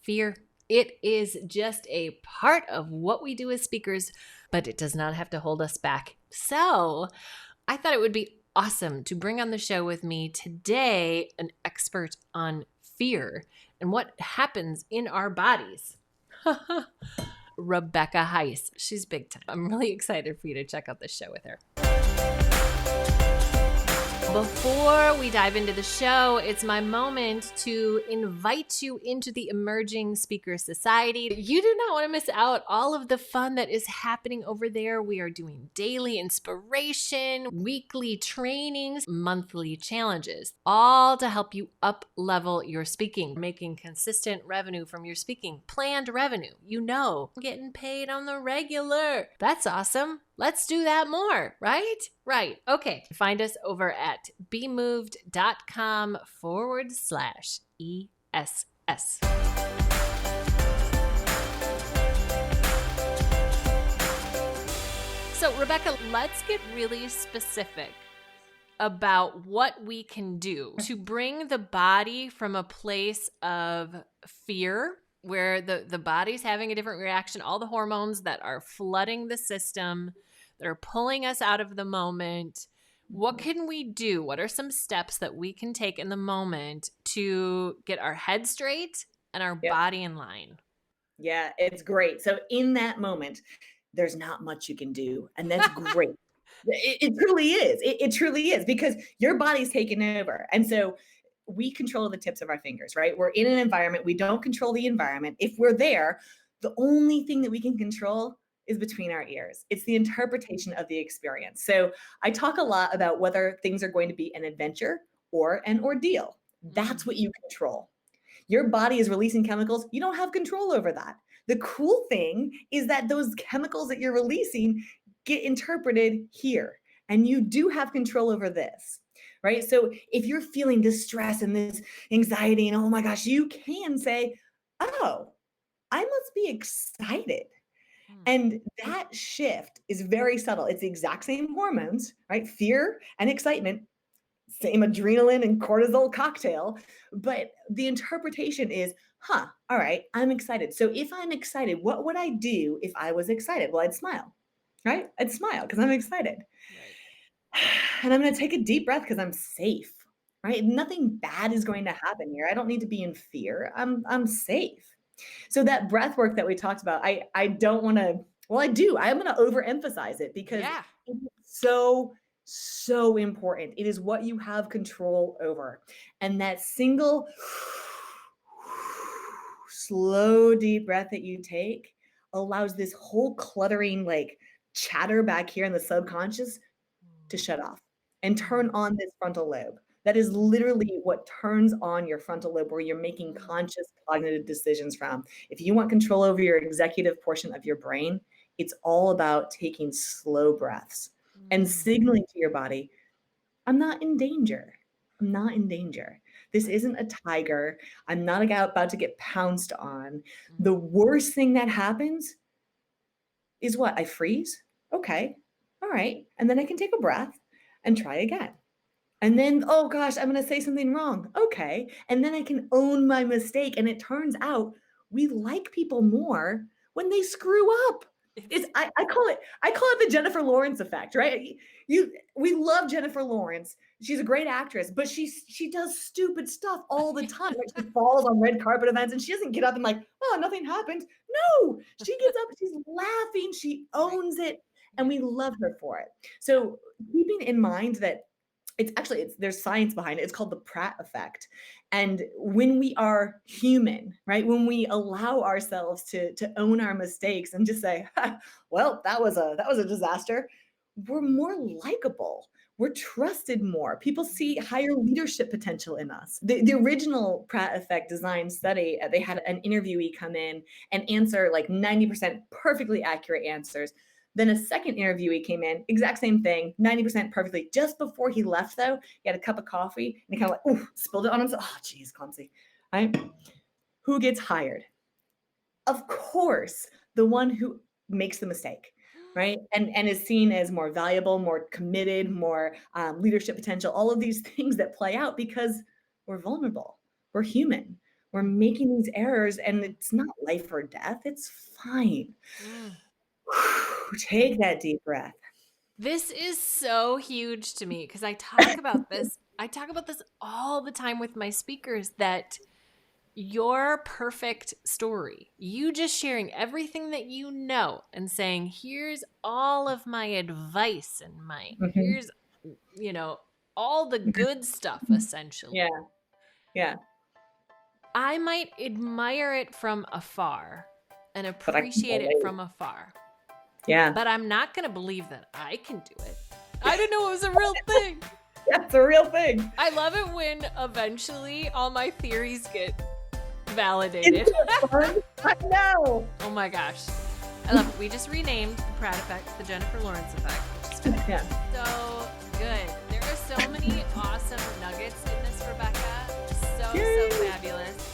fear. It is just a part of what we do as speakers, but it does not have to hold us back. So I thought it would be awesome to bring on the show with me today an expert on fear and what happens in our bodies. Rebecca Heiss. She's big time. I'm really excited for you to check out this show with her. Before we dive into the show, it's my moment to invite you into the Emerging Speaker Society. You do not want to miss out all of the fun that is happening over there. We are doing daily inspiration, weekly trainings, monthly challenges, all to help you up level your speaking, making consistent revenue from your speaking, planned revenue. Getting paid on the regular. That's awesome. Let's do that more, right? Right. Okay. Find us over at bemoved.com/ESS. So, Rebecca, let's get really specific about what we can do to bring the body from a place of fear, where the body's having a different reaction, all the hormones that are flooding the system, that are pulling us out of the moment. What can we do? What are some steps that we can take in the moment to get our head straight and our body in line? Yeah, it's great. So in that moment, there's not much you can do. And that's great. It truly is. It truly is, because your body's taken over. And so we control the tips of our fingers, right? We're in an environment. We don't control the environment. If we're there, the only thing that we can control is between our ears. It's the interpretation of the experience. So I talk a lot about whether things are going to be an adventure or an ordeal. That's what you control. Your body is releasing chemicals. You don't have control over that. The cool thing is that those chemicals that you're releasing get interpreted here, and you do have control over this, right? So if you're feeling this stress and this anxiety and oh my gosh, you can say, oh, I must be excited. And that shift is very subtle. It's the exact same hormones, right? Fear and excitement, same adrenaline and cortisol cocktail, but the interpretation is, all right, I'm excited. So if I'm excited, what would I do if I was excited? Well, I'd smile, right? I'd smile because I'm excited. Right. And I'm going to take a deep breath because I'm safe, right? Nothing bad is going to happen here. I don't need to be in fear. I'm safe. So that breath work that we talked about, I don't want to, well, I do. I'm going to overemphasize it because it's so important. It is what you have control over. And that single slow, deep breath that you take allows this whole cluttering, like chatter back here in the subconscious to shut off and turn on this frontal lobe. That is literally what turns on your frontal lobe, where you're making conscious cognitive decisions from. If you want control over your executive portion of your brain, it's all about taking slow breaths and signaling to your body, I'm not in danger. I'm not in danger. This isn't a tiger. I'm not about to get pounced on. The worst thing that happens is what? I freeze. Okay. All right. And then I can take a breath and try again. And then, oh gosh, I'm going to say something wrong. Okay. And then I can own my mistake. And it turns out we like people more when they screw up. I call it the Jennifer Lawrence effect, right? We love Jennifer Lawrence. She's a great actress, but she does stupid stuff all the time. Like she falls on red carpet events and she doesn't get up and like, oh, nothing happened. No, she gets up, she's laughing, she owns it, and we love her for it. So keeping in mind that there's science behind it. It's called the Pratt effect. And when we are human, right, when we allow ourselves to own our mistakes and just say, well, that was a disaster, we're more likable. We're trusted more. People see higher leadership potential in us. The original Pratt effect design study, they had an interviewee come in and answer like 90% perfectly accurate answers. Then a second interviewee came in, exact same thing, 90% perfectly. Just before he left, though, he had a cup of coffee and he kind of like, spilled it on himself. Oh, geez, clumsy. Right? Who gets hired? Of course, the one who makes the mistake, right? And is seen as more valuable, more committed, more leadership potential, all of these things that play out because we're vulnerable. We're human. We're making these errors, and it's not life or death. It's fine. Mm. Take that deep breath. This is so huge to me because I talk about this. I talk about this all the time with my speakers, that your perfect story, you just sharing everything that you know and saying, here's all of my advice and Mhm, here's, all the mhm, good stuff, mhm. Yeah, essentially. yeah, I might admire it from afar and but I can appreciate it relate. from afar, Yeah, but I'm not going to believe that I can do it. I didn't know it was a real thing. that's a real thing. I love it when eventually all my theories get Isn't validated. it fun? I know. Oh my gosh. I love it. We just renamed the Pratt effect the Jennifer Lawrence effect, which is Yeah. so good. There are so many awesome nuggets in this, Rebecca. So Yay. fabulous.